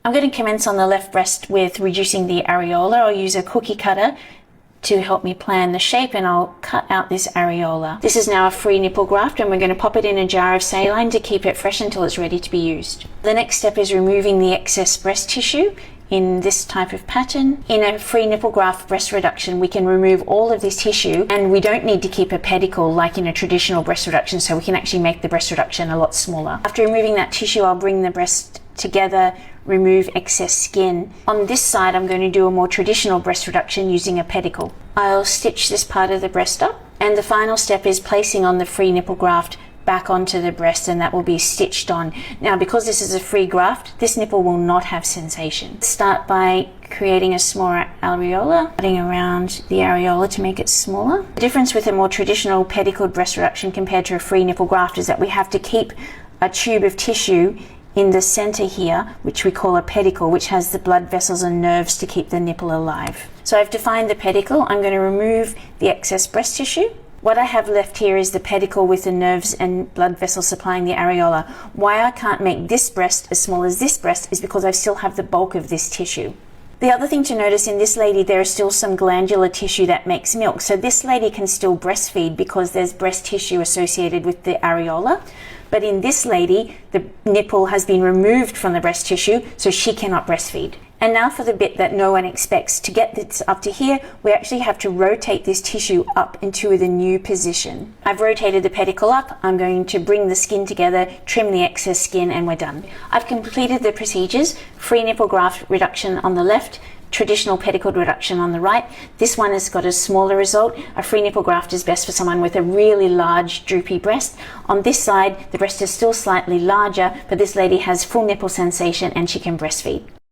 I'm going to commence on the left breast with reducing the areola. I'll use a cookie cutter to help me plan the shape, and I'll cut out this areola. This is now a free nipple graft, and we're going to pop it in a jar of saline to keep it fresh until it's ready to be used. The next step is removing the excess breast tissue in this type of pattern. In a free nipple graft breast reduction, we can remove all of this tissue, and we don't need to keep a pedicle like in a traditional breast reduction, so we can actually make the breast reduction a lot smaller. After removing that tissue, I'll bring the breast together, remove excess skin. On this side, I'm going to do a more traditional breast reduction using a pedicle. I'll stitch this part of the breast up, and the final step is placing on the free nipple graft back onto the breast, and that will be stitched on. Now, because this is a free graft, this nipple will not have sensation. Start by creating a smaller areola, cutting around the areola to make it smaller. The difference with a more traditional pedicled breast reduction compared to a free nipple graft is that we have to keep a tube of tissue in the center here, which we call a pedicle, which has the blood vessels and nerves to keep the nipple alive. So I've defined the pedicle. I'm going to remove the excess breast tissue. What I have left here is the pedicle with the nerves and blood vessels supplying the areola. Why I can't make this breast as small as this breast is because I still have the bulk of this tissue. The other thing to notice in this lady, there is still some glandular tissue that makes milk. So this lady can still breastfeed because there's breast tissue associated with the areola. But in this lady, the nipple has been removed from the breast tissue, so she cannot breastfeed. And now for the bit that no one expects. To get this up to here, we actually have to rotate this tissue up into the new position. I've rotated the pedicle up. I'm going to bring the skin together, trim the excess skin, and we're done. I've completed the procedures. Free nipple graft reduction on the left, traditional pedicled reduction on the right. This one has got a smaller result. A free nipple graft is best for someone with a really large droopy breast. On this side, the breast is still slightly larger, but this lady has full nipple sensation and she can breastfeed.